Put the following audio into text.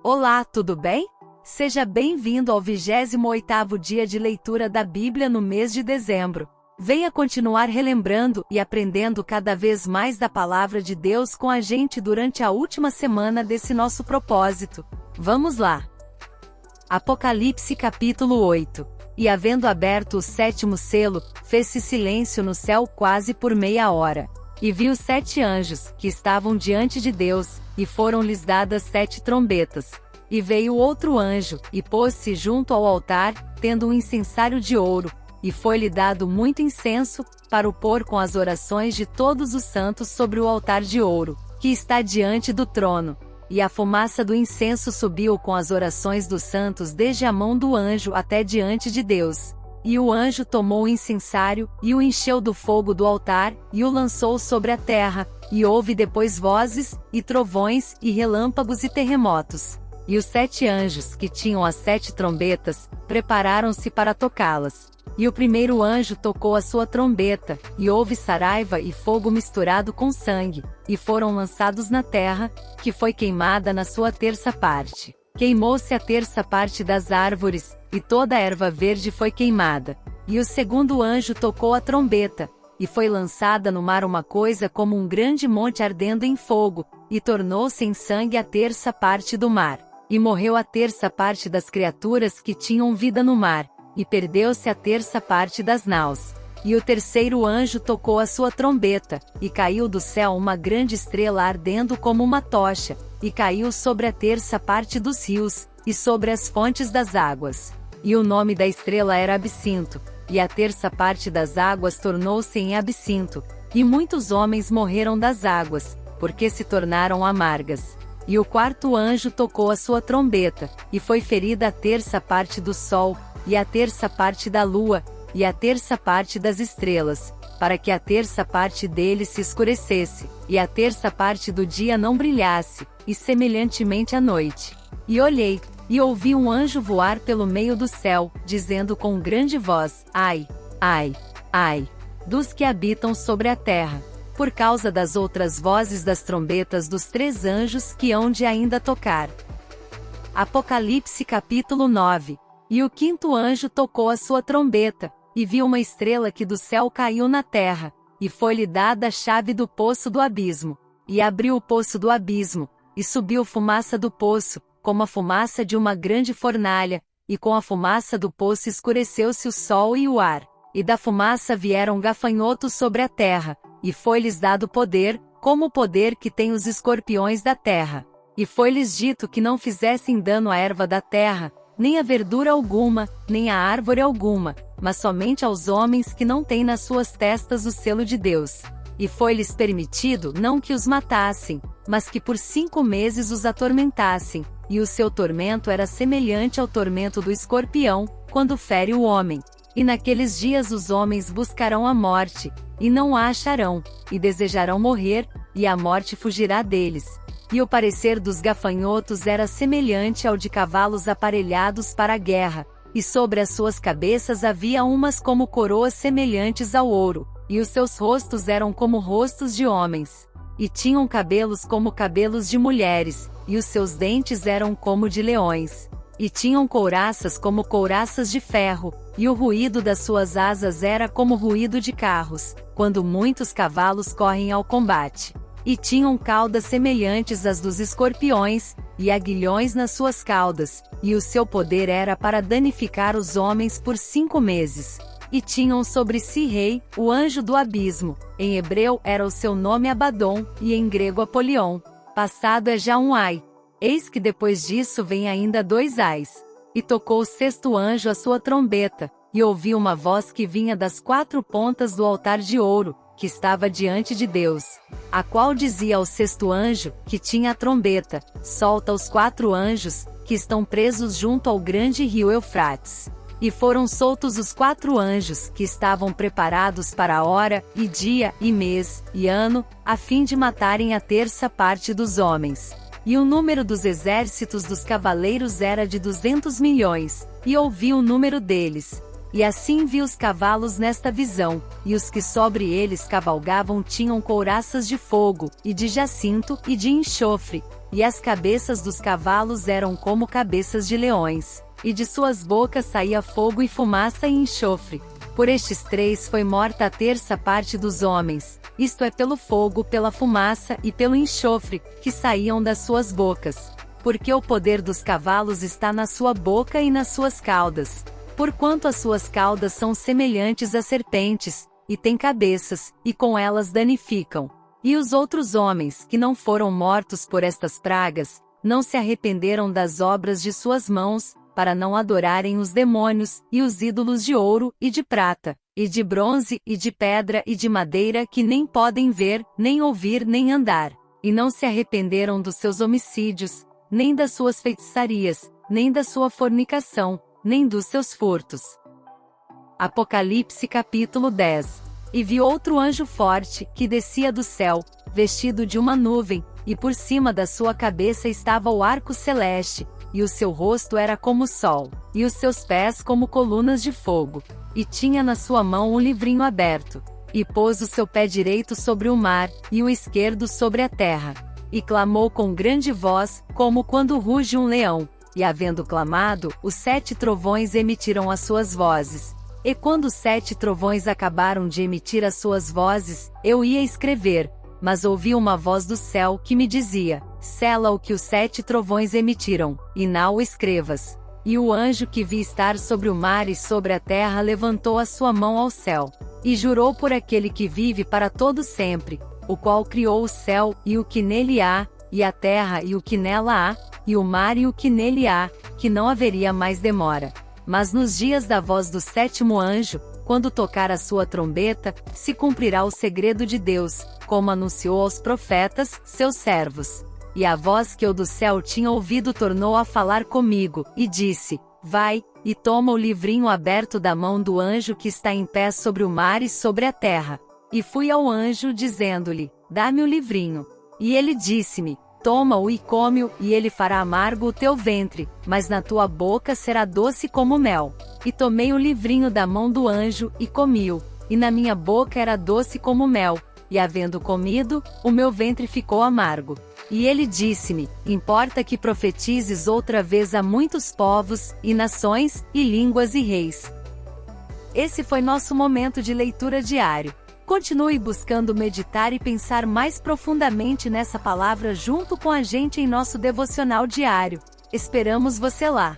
Olá, tudo bem? Seja bem-vindo ao 28º dia de leitura da Bíblia no mês de dezembro. Venha continuar relembrando e aprendendo cada vez mais da Palavra de Deus com a gente durante a última semana desse nosso propósito. Vamos lá! Apocalipse capítulo 8. E havendo aberto o 7º selo, fez-se silêncio no céu quase por meia hora. E vi os 7 anjos, que estavam diante de Deus, e foram-lhes dadas 7 trombetas. E veio outro anjo, e pôs-se junto ao altar, tendo um incensário de ouro, e foi-lhe dado muito incenso, para o pôr com as orações de todos os santos sobre o altar de ouro, que está diante do trono. E a fumaça do incenso subiu com as orações dos santos desde a mão do anjo até diante de Deus. E o anjo tomou o incensário, e o encheu do fogo do altar, e o lançou sobre a terra, e houve depois vozes, e trovões, e relâmpagos e terremotos. E os 7 anjos, que tinham as 7 trombetas, prepararam-se para tocá-las. E o primeiro anjo tocou a sua trombeta, e houve saraiva e fogo misturado com sangue, e foram lançados na terra, que foi queimada na sua terça parte. Queimou-se a terça parte das árvores, e toda a erva verde foi queimada. E o segundo anjo tocou a trombeta, e foi lançada no mar uma coisa como um grande monte ardendo em fogo, e tornou-se em sangue a terça parte do mar. E morreu a terça parte das criaturas que tinham vida no mar, e perdeu-se a terça parte das naus. E o terceiro anjo tocou a sua trombeta, e caiu do céu uma grande estrela ardendo como uma tocha, e caiu sobre a terça parte dos rios, e sobre as fontes das águas. E o nome da estrela era Absinto, e a terça parte das águas tornou-se em absinto, e muitos homens morreram das águas, porque se tornaram amargas. E o quarto anjo tocou a sua trombeta, e foi ferida a terça parte do sol, e a terça parte da lua, e a terça parte das estrelas, para que a terça parte deles se escurecesse, e a terça parte do dia não brilhasse, e semelhantemente à noite. E olhei, e ouvi um anjo voar pelo meio do céu, dizendo com grande voz: Ai, ai, ai, dos que habitam sobre a terra, por causa das outras vozes das trombetas dos 3 anjos que hão de ainda tocar. Apocalipse capítulo 9. E o 5º anjo tocou a sua trombeta, e viu uma estrela que do céu caiu na terra, e foi-lhe dada a chave do poço do abismo. E abriu o poço do abismo, e subiu fumaça do poço, como a fumaça de uma grande fornalha, e com a fumaça do poço escureceu-se o sol e o ar. E da fumaça vieram gafanhotos sobre a terra, e foi-lhes dado poder, como o poder que tem os escorpiões da terra. E foi-lhes dito que não fizessem dano à erva da terra, nem a verdura alguma, nem a árvore alguma, mas somente aos homens que não têm nas suas testas o selo de Deus. E foi-lhes permitido não que os matassem, mas que por 5 meses os atormentassem, e o seu tormento era semelhante ao tormento do escorpião, quando fere o homem. E naqueles dias os homens buscarão a morte, e não a acharão, e desejarão morrer, e a morte fugirá deles. E o parecer dos gafanhotos era semelhante ao de cavalos aparelhados para a guerra, e sobre as suas cabeças havia umas como coroas semelhantes ao ouro, e os seus rostos eram como rostos de homens. E tinham cabelos como cabelos de mulheres, e os seus dentes eram como de leões. E tinham couraças como couraças de ferro, e o ruído das suas asas era como ruído de carros, quando muitos cavalos correm ao combate. E tinham caudas semelhantes às dos escorpiões, e aguilhões nas suas caudas, e o seu poder era para danificar os homens por 5 meses. E tinham sobre si rei, o anjo do abismo, em hebreu era o seu nome Abadom, e em grego Apolion. Passado é já um ai. Eis que depois disso vem ainda 2 ais. E tocou o 6º anjo a sua trombeta, e ouvi uma voz que vinha das 4 pontas do altar de ouro, que estava diante de Deus, a qual dizia ao 6º anjo, que tinha a trombeta: solta os 4 anjos, que estão presos junto ao grande rio Eufrates. E foram soltos os 4 anjos, que estavam preparados para a hora, e dia, e mês, e ano, a fim de matarem a terça parte dos homens. E o número dos exércitos dos cavaleiros era de 200 milhões, e ouvi o número deles. E assim vi os cavalos nesta visão, e os que sobre eles cavalgavam tinham couraças de fogo, e de jacinto, e de enxofre, e as cabeças dos cavalos eram como cabeças de leões, e de suas bocas saía fogo e fumaça e enxofre. Por estes 3 foi morta a terça parte dos homens, isto é pelo fogo, pela fumaça e pelo enxofre, que saíam das suas bocas. Porque o poder dos cavalos está na sua boca e nas suas caudas. Porquanto as suas caudas são semelhantes a serpentes, e têm cabeças, e com elas danificam. E os outros homens, que não foram mortos por estas pragas, não se arrependeram das obras de suas mãos, para não adorarem os demônios, e os ídolos de ouro, e de prata, e de bronze, e de pedra, e de madeira, que nem podem ver, nem ouvir, nem andar. E não se arrependeram dos seus homicídios, nem das suas feitiçarias, nem da sua fornicação, nem dos seus furtos. Apocalipse capítulo 10. E vi outro anjo forte, que descia do céu, vestido de uma nuvem, e por cima da sua cabeça estava o arco celeste, e o seu rosto era como o sol, e os seus pés como colunas de fogo, e tinha na sua mão um livrinho aberto, e pôs o seu pé direito sobre o mar, e o esquerdo sobre a terra, e clamou com grande voz, como quando ruge um leão, e havendo clamado, os 7 trovões emitiram as suas vozes. E quando os 7 trovões acabaram de emitir as suas vozes, eu ia escrever, mas ouvi uma voz do céu que me dizia: sela o que os 7 trovões emitiram, e não o escrevas. E o anjo que vi estar sobre o mar e sobre a terra levantou a sua mão ao céu, e jurou por aquele que vive para todo sempre, o qual criou o céu e o que nele há, e a terra e o que nela há, e o mar e o que nele há, que não haveria mais demora. Mas nos dias da voz do 7º anjo, quando tocar a sua trombeta, se cumprirá o segredo de Deus, como anunciou aos profetas, seus servos. E a voz que eu do céu tinha ouvido tornou a falar comigo, e disse: vai, e toma o livrinho aberto da mão do anjo que está em pé sobre o mar e sobre a terra. E fui ao anjo dizendo-lhe: dá-me o livrinho. E ele disse-me: toma-o e come-o, e ele fará amargo o teu ventre, mas na tua boca será doce como mel. E tomei o livrinho da mão do anjo, e comi-o, e na minha boca era doce como mel, e havendo comido, o meu ventre ficou amargo. E ele disse-me: importa que profetizes outra vez a muitos povos, e nações, e línguas e reis. Esse foi nosso momento de leitura diário. Continue buscando meditar e pensar mais profundamente nessa palavra junto com a gente em nosso devocional diário. Esperamos você lá!